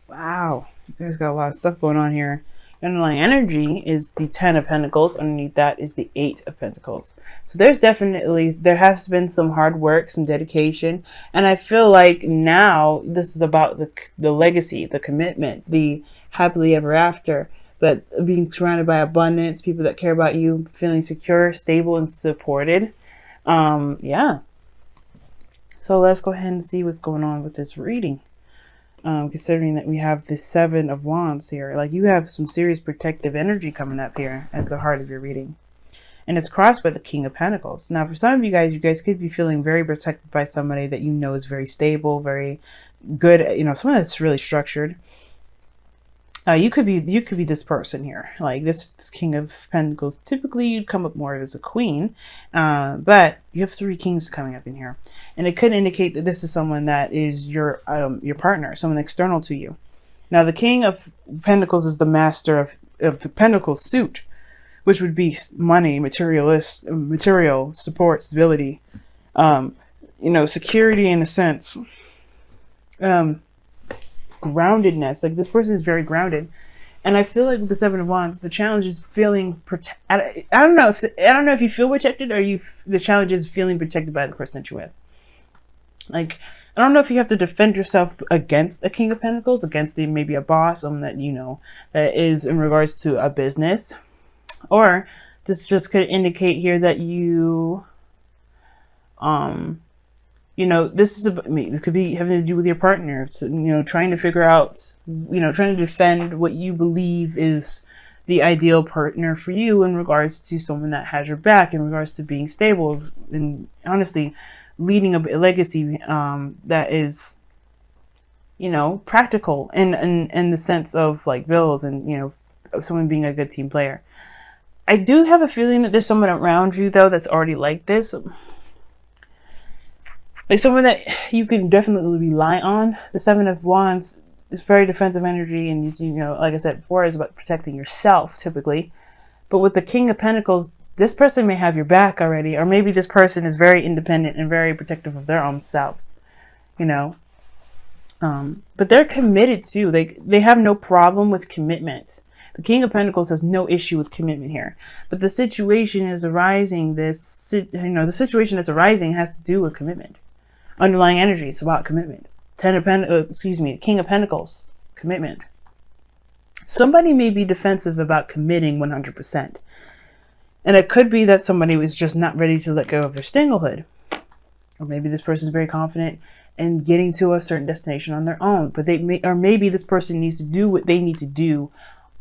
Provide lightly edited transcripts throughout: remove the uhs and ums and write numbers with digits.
Wow, you guys got a lot of stuff going on here. Underlying energy is the 10 of Pentacles. Underneath that is the 8 of Pentacles. So there has been some hard work, some dedication. And I feel like now this is about the legacy, the commitment, the happily ever after. But being surrounded by abundance, people that care about you, feeling secure, stable, and supported. Yeah. So let's go ahead and see what's going on with this reading. Considering that we have the 7 of Wands here. Like, you have some serious protective energy coming up here as the heart of your reading. And it's crossed by the King of Pentacles. Now, for some of you guys could be feeling very protected by somebody that you know is very stable, very good, someone that's really structured. You could be this person here, like this King of Pentacles. Typically, you'd come up more as a queen, but you have 3 kings coming up in here, and it could indicate that this is someone that is your partner, someone external to you. Now, the King of Pentacles is the master of the Pentacle suit, which would be money, material support, stability, security in a sense. Groundedness. Like, this person is very grounded, and I feel like with the 7 of Wands, the challenge is feeling I don't know if you feel protected, or the challenge is feeling protected by the person that you're with. Like, I don't know if you have to defend yourself against a King of Pentacles, against maybe a boss, someone that that is in regards to a business, or this just could indicate here that this is about me. This could be having to do with your partner. So, trying to figure out, trying to defend what you believe is the ideal partner for you in regards to someone that has your back, in regards to being stable, and honestly, leading a legacy that is, practical in the sense of like bills and, someone being a good team player. I do have a feeling that there's someone around you, though, that's already like this. Like, someone that you can definitely rely on. The 7 of Wands is very defensive energy, and like I said before, is about protecting yourself typically. But with the King of Pentacles, this person may have your back already, or maybe this person is very independent and very protective of their own selves. But they're committed too. They have no problem with commitment. The King of Pentacles has no issue with commitment here, but the situation is arising. The situation that's arising has to do with commitment. Underlying energy, it's about commitment. King of Pentacles, commitment. Somebody may be defensive about committing 100%. And it could be that somebody was just not ready to let go of their singlehood. Or maybe this person is very confident in getting to a certain destination on their own. But maybe this person needs to do what they need to do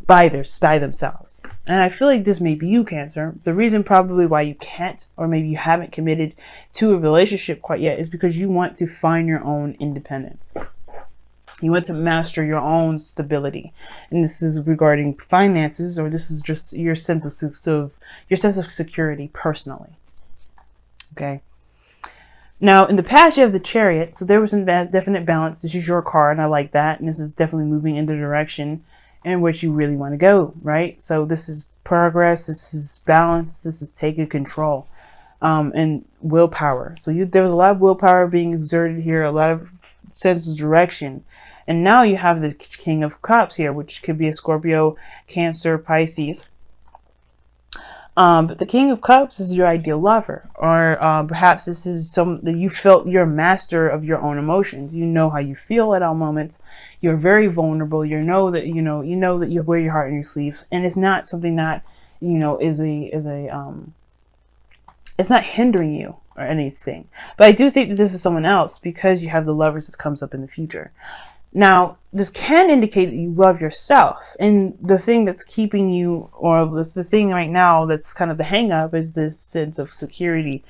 by themselves. And I feel like this may be you, Cancer. The reason probably why you can't, or maybe you haven't committed to a relationship quite yet, is because you want to find your own independence. You want to master your own stability. And this is regarding finances, or this is just your sense of security personally. Okay. Now, in the past, you have the Chariot. So there was some definite balance. This is your card, and I like that. And this is definitely moving in the direction in which you really want to go, right? So this is progress, this is balance, this is taking control, and willpower. So there was a lot of willpower being exerted here, a lot of sense of direction. And now you have the King of Cups here, which could be a Scorpio, Cancer, Pisces. But the King of Cups is your ideal lover, or perhaps this is that you felt you're a master of your own emotions. You know how you feel at all moments. You're very vulnerable. You know that you wear your heart on your sleeves, and it's not something that it's not hindering you or anything. But I do think that this is someone else, because you have the Lovers that comes up in the future. Now, this can indicate that you love yourself, and the thing that's keeping you, or the thing right now that's kind of the hang up, is this sense of security.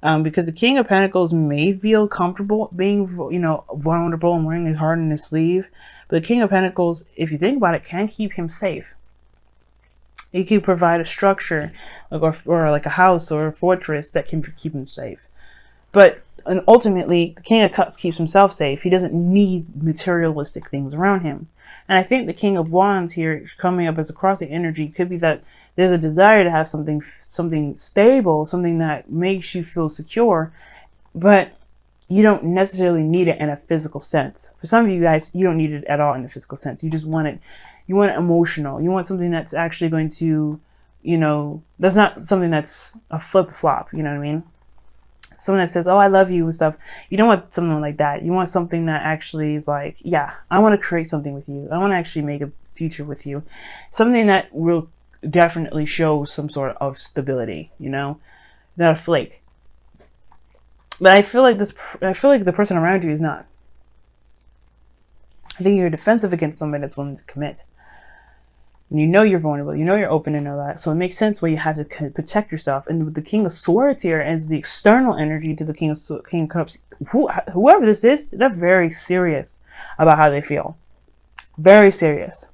Because the King of Pentacles may feel comfortable being, vulnerable and wearing his heart on his sleeve. But the King of Pentacles, if you think about it, can keep him safe. He can provide a structure, or like a house or a fortress that can keep him safe. But ultimately, the King of Cups keeps himself safe. He doesn't need materialistic things around him. And I think the King of Wands here, coming up as a crossing energy, could be that there's a desire to have something stable, something that makes you feel secure. But you don't necessarily need it in a physical sense. For some of you guys, you don't need it at all in a physical sense. You just want it, you want it emotional. You want something that's actually going to, you know, that's not something that's a flip flop, you know what I mean? Someone that says, oh, I love you and stuff. You don't want something like that. You want something that actually is like, yeah, I want to create something with you. I want to actually make a future with you. Something that will definitely show some sort of stability, you know, not a flake. But I feel like the person around you is not. I think you're defensive against somebody that's willing to commit. And you know you're vulnerable. You know you're open and all that. So it makes sense why you have to protect yourself. And with the King of Swords here as the external energy to the King of Cups, whoever this is, they're very serious about how they feel. Very serious.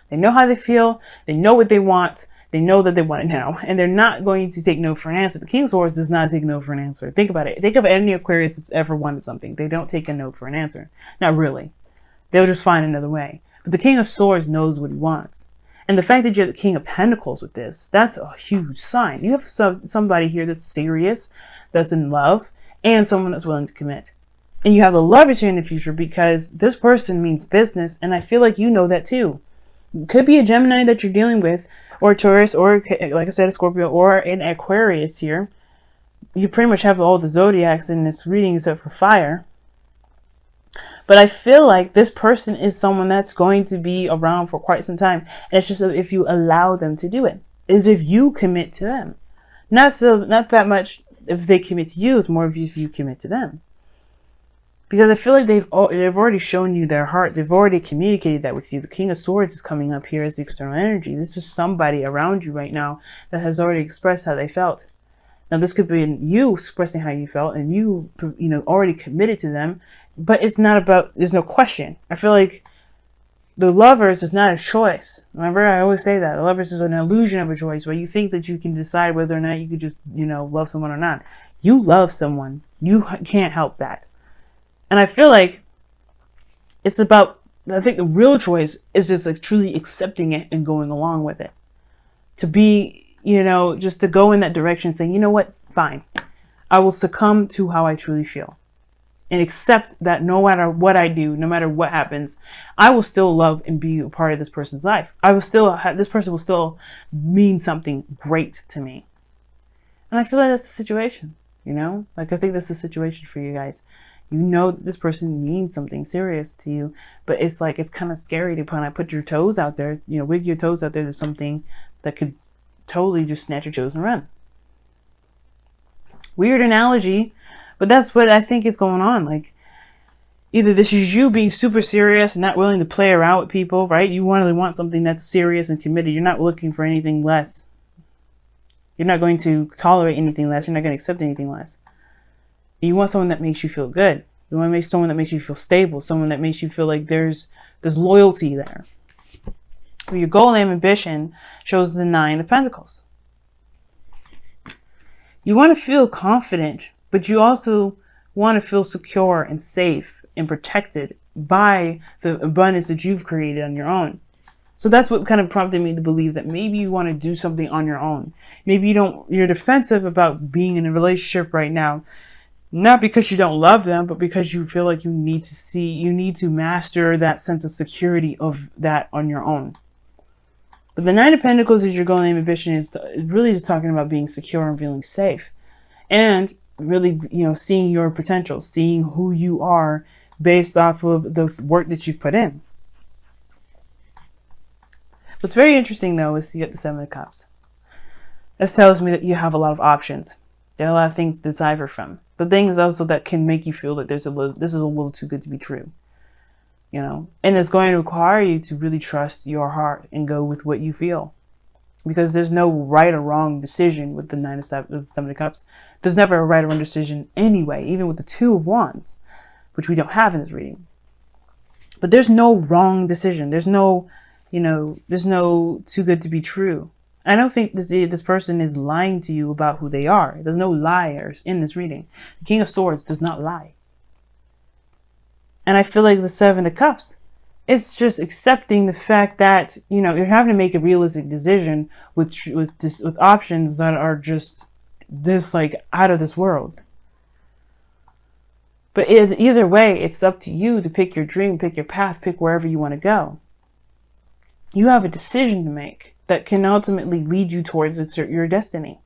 They know how they feel. They know what they want. They know that they want it now, and they're not going to take no for an answer. The King of Swords does not take no for an answer. Think about it. Think of any Aquarius that's ever wanted something. They don't take a no for an answer. Not really. They'll just find another way. But the King of Swords knows what he wants. And the fact that you're the King of Pentacles with this, that's a huge sign. You have somebody here that's serious, that's in love, and someone that's willing to commit. And you have the Lovers here in the future because this person means business, and I feel like you know that too. It could be a Gemini that you're dealing with, or a Taurus, or like I said, a Scorpio, or an Aquarius here. You pretty much have all the zodiacs in this reading except for fire. But I feel like this person is someone that's going to be around for quite some time. And it's just if you allow them to do it. Is if you commit to them. Not that much if they commit to you. It's more if you commit to them. Because I feel like they've already shown you their heart. They've already communicated that with you. The King of Swords is coming up here as the external energy. This is somebody around you right now that has already expressed how they felt. Now, this could be you expressing how you felt and you already committed to them. But it's not about, there's no question. I feel like the Lovers is not a choice. Remember, I always say that. The Lovers is an illusion of a choice where you think that you can decide whether or not you could just, love someone or not. You love someone. You can't help that. And I feel like it's about, I think the real choice is just like truly accepting it and going along with it. To be, just to go in that direction saying, you know what, fine. I will succumb to how I truly feel. And accept that no matter what I do, no matter what happens, I will still love and be a part of this person's life. This person will still mean something great to me. And I feel like that's the situation, Like I think that's the situation for you guys. You know that this person means something serious to you, but it's like, it's kind of scary to put your toes out there, wig your toes out there to something that could totally just snatch your toes and run. Weird analogy, but that's what I think is going on. Like, either this is you being super serious and not willing to play around with people, right? You really want something that's serious and committed. You're not looking for anything less. You're not going to tolerate anything less. You're not going to accept anything less. You want someone that makes you feel good. You want to make someone that makes you feel stable. Someone that makes you feel like there's loyalty there. Your goal and ambition shows the 9 of Pentacles. You want to feel confident, but you also want to feel secure and safe and protected by the abundance that you've created on your own. So that's what kind of prompted me to believe that maybe you want to do something on your own. Maybe you're defensive about being in a relationship right now. Not because you don't love them, but because you feel like you need to master that sense of security of that on your own. But the 9 of Pentacles is your goal and ambition is really just talking about being secure and feeling safe. And really, seeing your potential, seeing who you are based off of the work that you've put in. What's very interesting, though, is you get the 7 of Cups. This tells me that you have a lot of options. There are a lot of things to decipher from. The things also that can make you feel that this is a little too good to be true. And it's going to require you to really trust your heart and go with what you feel. Because there's no right or wrong decision with the 7 of Cups. There's never a right or wrong decision anyway, even with the 2 of Wands, which we don't have in this reading. But there's no wrong decision. There's no too good to be true. I don't think this person is lying to you about who they are. There's no liars in this reading. The King of Swords does not lie. And I feel like the 7 of Cups, it's just accepting the fact that, you're having to make a realistic decision with options that are just this, like, out of this world. But either way, it's up to you to pick your dream, pick your path, pick wherever you want to go. You have a decision to make that can ultimately lead you towards your destiny.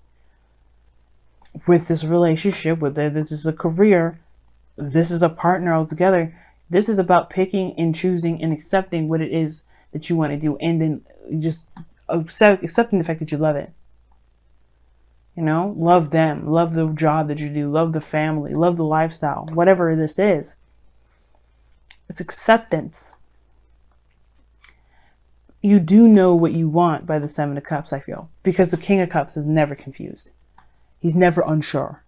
With this relationship, whether this is a career, this is a partner altogether, this is about picking and choosing and accepting what it is that you want to do, and then just accepting the fact that you love it. You know, love them, love the job that you do, love the family, love the lifestyle, whatever this is. It's acceptance. You do know what you want by the Seven of Cups, I feel, because the King of Cups is never confused. He's never unsure.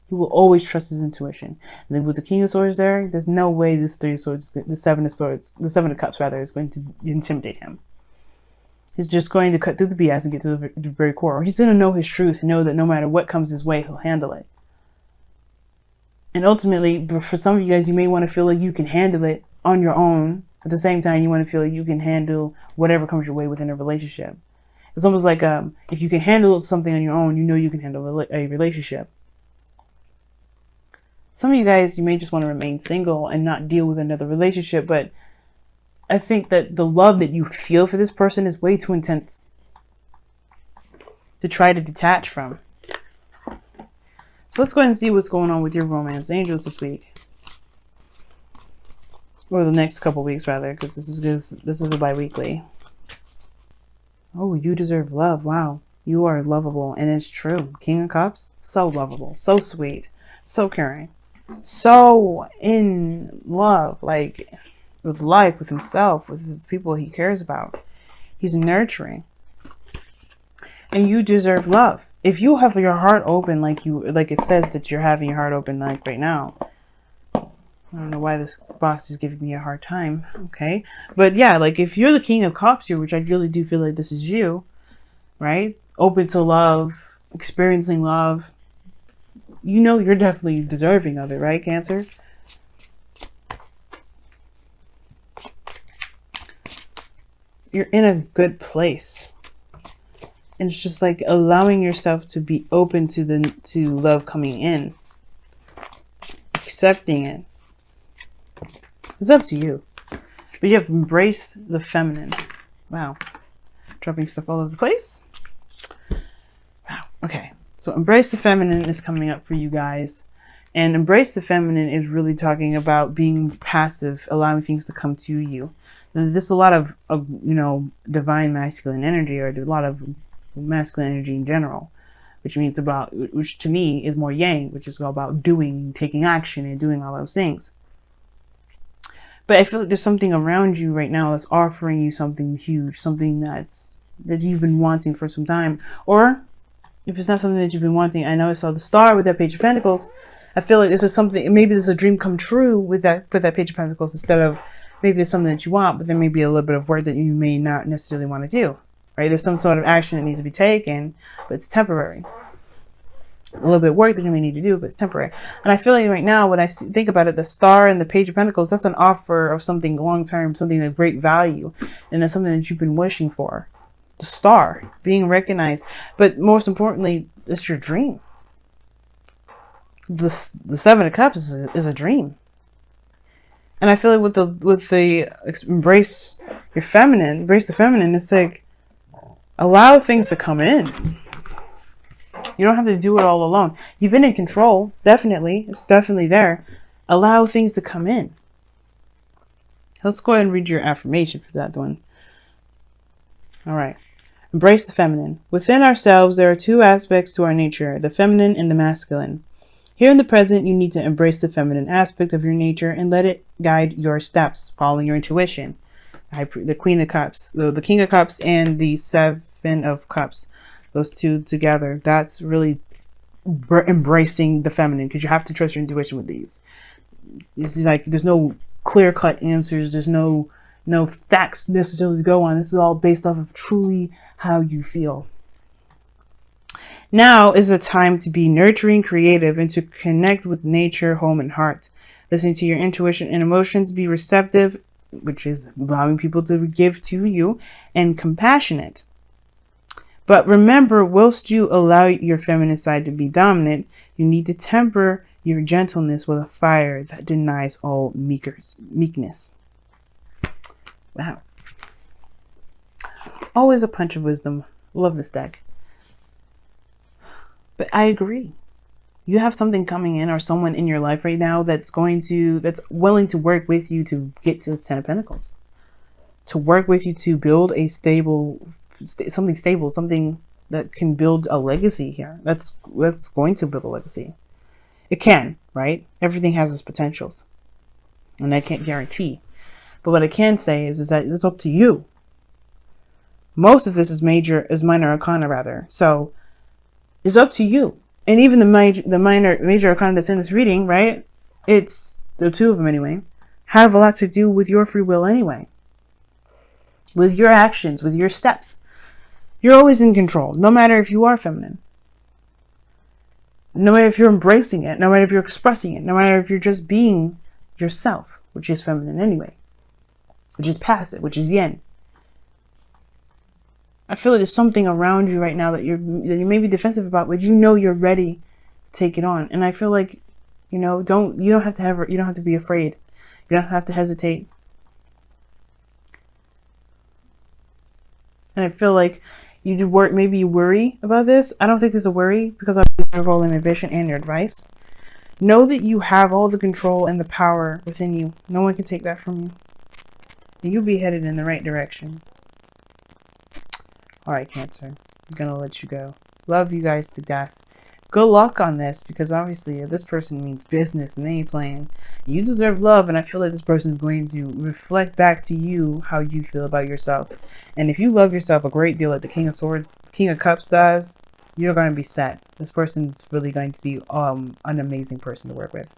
He will always trust his intuition. And then with the King of Swords there's no way this Three of Swords, the Seven of Cups rather, is going to intimidate him. He's just going to cut through the BS and get to the very core. He's going to know his truth and know that no matter what comes his way, he'll handle it. And ultimately, for some of you guys, you may want to feel like you can handle it on your own. At the same time, you want to feel like you can handle whatever comes your way within a relationship. It's almost like if you can handle something on your own, you know you can handle a relationship. Some of you guys, you may just want to remain single and not deal with another relationship, but I think that the love that you feel for this person is way too intense to try to detach from. So let's go ahead and see what's going on with your romance angels this week. Or the next couple weeks, rather, because this is a bi-weekly. Oh, you deserve love. Wow. You are lovable. And it's true. King of Cups, so lovable. So sweet. So caring. So in love. Like, with life, with himself, with the people he cares about. He's nurturing. And you deserve love. If you have your heart open like it says that you're having your heart open like right now. I don't know why this box is giving me a hard time. Okay. But yeah, like if you're the King of Cups here, which I really do feel like this is you, right? Open to love, experiencing love. You know you're definitely deserving of it, right, Cancer? You're in a good place. And it's just like allowing yourself to be open to love coming in. Accepting it. It's up to you. But you have to embrace the feminine. Wow. Dropping stuff all over the place. Wow. Okay. So embrace the feminine is coming up for you guys. And embrace the feminine is really talking about being passive, allowing things to come to you. And there's a lot of divine masculine energy, or a lot of masculine energy in general, which to me is more yang, which is all about doing, taking action and doing all those things. But I feel like there's something around you right now that's offering you something huge, something that you've been wanting for some time. Or if it's not something that you've been wanting, I know I saw the star with that Page of Pentacles. I feel like this is something, maybe there's a dream come true with that Page of Pentacles, instead of maybe it's something that you want, but there may be a little bit of work that you may not necessarily want to do. Right? There's some sort of action that needs to be taken, but it's temporary. A little bit of work that you may need to do, but it's temporary. And I feel like right now, when I think about it, the star and the Page of Pentacles, that's an offer of something long-term, something of great value. And that's something that you've been wishing for. The star, being recognized. But most importantly, it's your dream. The Seven of Cups is a dream. And I feel like with the embrace your feminine, embrace the feminine, it's like, allow things to come in. You don't have to do it all alone. You've been in control, definitely. It's definitely there. Allow things to come in. Let's go ahead and read your affirmation for that one. All right. Embrace the feminine. Within ourselves, there are two aspects to our nature, the feminine and the masculine. Here in the present, you need to embrace the feminine aspect of your nature and let it guide your steps, following your intuition. The Queen of Cups, the King of Cups, and the Seven of Cups. Those two together, that's really embracing the feminine, because you have to trust your intuition with these. This is like, there's no clear-cut answers. There's no facts necessarily to go on. This is all based off of truly how you feel. Now is a time to be nurturing, creative, and to connect with nature, home, and heart. Listen to your intuition and emotions. Be receptive, which is allowing people to give to you, and compassionate. But remember, whilst you allow your feminine side to be dominant, you need to temper your gentleness with a fire that denies all meekness. Wow. Always a punch of wisdom. Love this deck. But I agree. You have something coming in, or someone in your life right now that's willing to work with you to get to this 10 of Pentacles. To work with you to build a something stable, something that can build a legacy here. That's going to build a legacy. It can, right? Everything has its potentials. And I can't guarantee. But what I can say is that it's up to you. Most of this is minor arcana rather. So it's up to you. And even the major arcana that's in this reading, right? It's the two of them anyway, have a lot to do with your free will anyway. With your actions, with your steps. You're always in control, no matter if you are feminine. No matter if you're embracing it, no matter if you're expressing it, no matter if you're just being yourself, which is feminine anyway, which is passive, which is yin. I feel like there's something around you right now that you may be defensive about, but you know you're ready to take it on. And I feel like, you don't have to be afraid. You don't have to hesitate. And I feel like maybe you worry about this. I don't think there's a worry, because of your role in ambition and your advice. Know that you have all the control and the power within you. No one can take that from you. And you'll be headed in the right direction. All right, Cancer. I'm going to let you go. Love you guys to death. Good luck on this, because obviously this person means business and they ain't playing. You deserve love, and I feel like this person is going to reflect back to you how you feel about yourself. And if you love yourself a great deal, like the King of Swords, King of Cups does, you're going to be set. This person's really going to be an amazing person to work with.